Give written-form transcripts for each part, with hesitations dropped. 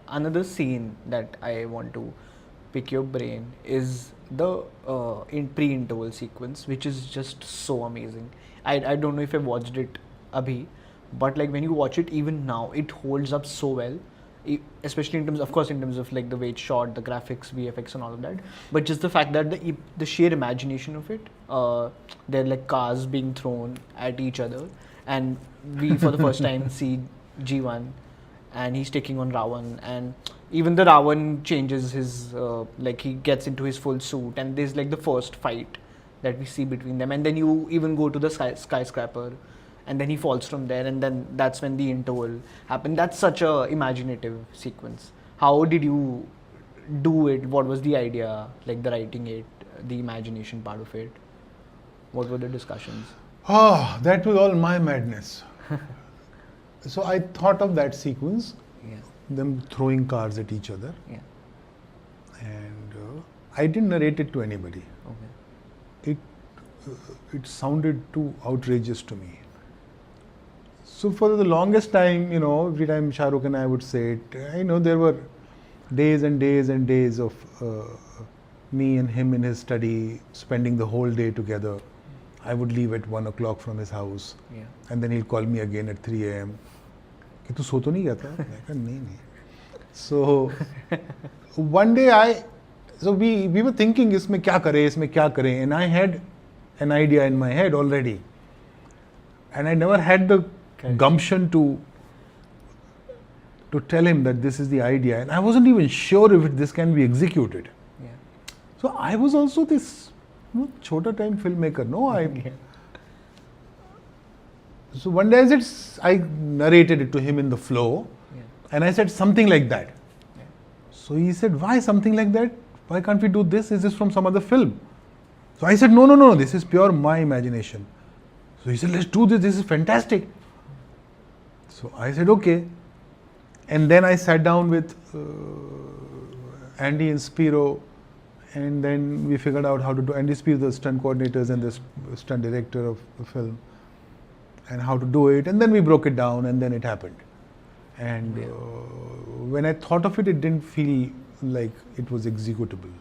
another scene that I want to pick your brain is the in pre-interval sequence, which is just so amazing. I don't know if I watched it abhi, but like when you watch it even now, it holds up so well. Especially in terms, of course, in terms of like the way it's shot, the graphics, VFX, and all of that. But just the fact that the sheer imagination of it, they're like cars being thrown at each other, and we for the first time see G1, and he's taking on Ra.One, and even the Ra.One changes his like he gets into his full suit, and there's like the first fight that we see between them, and then you even go to the skyscraper, and then he falls from there, and then that's when the interval happened. That's such a imaginative sequence. How did you do it? What was the idea, like the writing it, the imagination part of it? What were the discussions? Ah, that was all my madness. So I thought of that sequence, Yeah, them throwing cars at each other, yeah, and I didn't narrate it to anybody. okay, It sounded too outrageous to me. So for the longest time, every time Shah Rukh and I would say it, there were days and days and days of me and him in his study, spending the whole day together. I would leave at 1 o'clock from his house, yeah, and then he'll call me again at 3 a.m. कि तू सो तो नहीं गया था? मैं कहा नहीं. So one day we were thinking इसमें क्या करें, and I had an idea in my head already, and I never had the gumption to tell him that this is the idea, and I wasn't even sure if this can be executed. yeah, So I was also this chota time filmmaker. yeah, So one day I narrated it to him in the flow, yeah, and I said something like that. yeah. So he said, why something like that? Why can't we do this? Is this from some other film? So I said, no, this is pure my imagination. So he said, let's do this, this is fantastic. So I said, okay. And then I sat down with Andy and Spiro, and then we figured out how to do. Andy Spiro, the stunt coordinators and the stunt director of the film, and how to do it. And then we broke it down, and then it happened. And when I thought of it, it didn't feel like it was executable.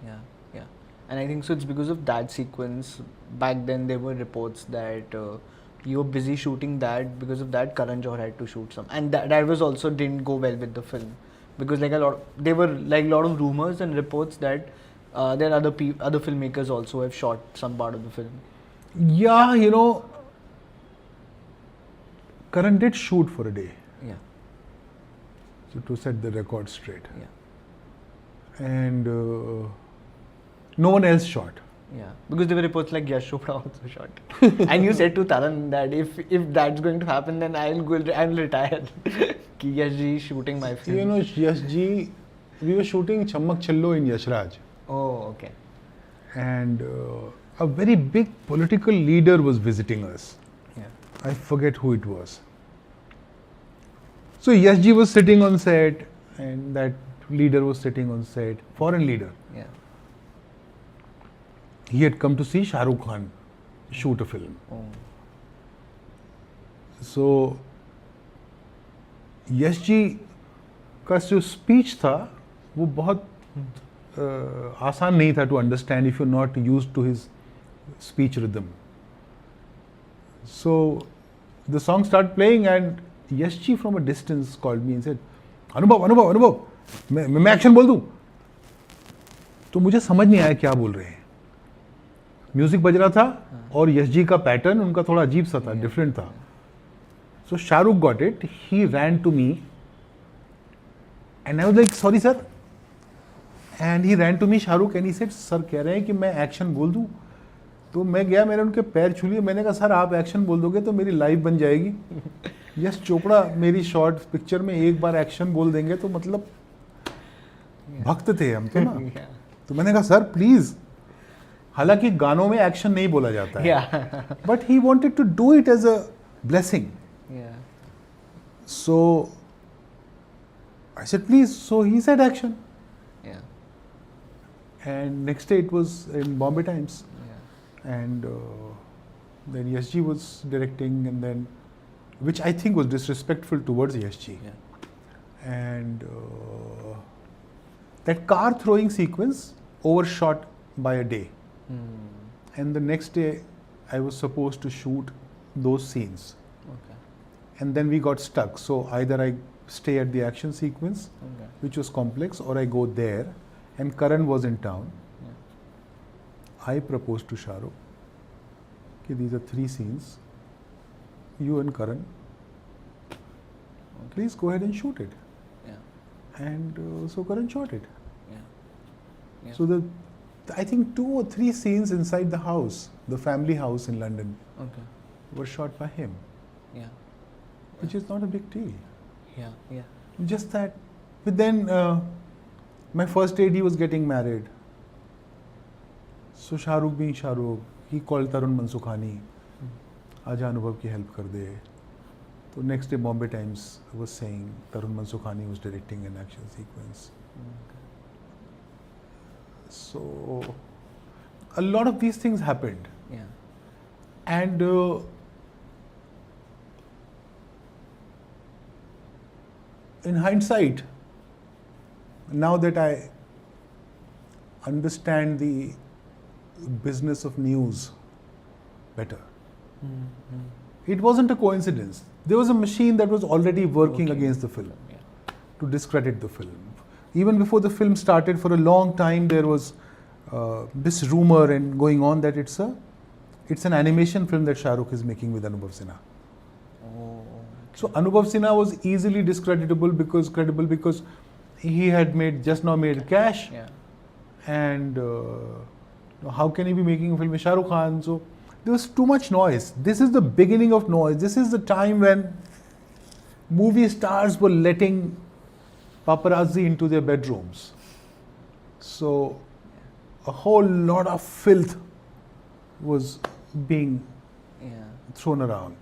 Yeah, yeah. And I think so it's because of that sequence. Back then there were reports that you were busy shooting that, because of that Karan Johar had to shoot some, and that was also didn't go well with the film, because like there were like a lot of rumors and reports that there are other filmmakers also have shot some part of the film. Yeah, Karan did shoot for a day, Yeah, so to set the record straight. yeah, And no one else shot. yeah. Because there were reports like Yash Chopra also shot, and you said to Taran that if that's going to happen, then I'll retire. Ki Yash ji is shooting my film. Yash ji, we were shooting Chammak Challo in Yashraj, Oh, okay. and a very big political leader was visiting us. Yeah, I forget who it was. So Yash ji was sitting on set, and that leader was sitting on set, foreign leader. yeah. He had come to see Shah Rukh Khan shoot a film. Oh, So Yash ji का जो speech था वो बहुत आसान नहीं था to understand if you not used to his speech rhythm. So the song start playing and Yash ji from a distance called me and said, Anubhav मैं action बोल दूं. तो मुझे समझ नहीं आया क्या बोल रहे हैं. म्यूजिक बज रहा था और यश जी का पैटर्न उनका थोड़ा अजीब सा था, डिफरेंट था. So Shah Rukh got it. He ran to me, and I was like, "Sorry, sir." And he ran to me, Shah Rukh, and he said, "Sir, कह रहे हैं कि मैं एक्शन बोल दूं." तो मैं गया, मैंने उनके पैर छू लिए, मैंने कहा, "सर, आप एक्शन बोल दोगे तो मेरी लाइफ बन जाएगी." यश चोपड़ा मेरी शॉर्ट पिक्चर में एक बार एक्शन बोल देंगे तो मतलब भक्त थे हम तो ना. तो मैंने कहा, "सर, प्लीज." हालांकि गानों में एक्शन नहीं बोला जाता है, but he wanted to do it as a blessing. Yeah. So I said, please. So he said action. Yeah. And next day it was in Bombay Times. Yeah. And then YSG was directing, and then, which I think was disrespectful towards YSG. Yeah. And That car throwing sequence overshot by a day. And the next day, I was supposed to shoot those scenes. Okay. And then we got stuck. So either I stay at the action sequence, Okay. which was complex, or I go there. And Karan was in town. Yeah. I proposed to Shah Rukh, okay, these are 3 scenes. You and Karan, please go ahead and shoot it. Yeah. And so Karan shot it. Yeah. Yeah. So I think 2 or 3 scenes inside the house, the family house in London, Okay. were shot by him, Yeah. which is not a big deal. Yeah. Yeah. Just that. But then my first AD was getting married. So Shah Rukh being Shah Rukh, he called Tarun Mansukhani, Aja Anubhav ki help kar de. So next day Bombay Times was saying Tarun Mansukhani was directing an action sequence. So a lot of these things happened. Yeah. And in hindsight, now that I understand the business of news better, it wasn't a coincidence. There was a machine that was already working against the film, Yeah. to discredit the film. Even before the film started, for a long time there was this rumor and going on that it's an animation film that Shah Rukh is making with Anubhav Sinha. Oh. So Anubhav Sinha was easily discreditable because he had just now made cash, Yeah. and how can he be making a film with Shah Rukh Khan? So there was too much noise. This is the beginning of noise. This is the time when movie stars were letting paparazzi into their bedrooms. So a whole lot of filth was being Yeah. thrown around.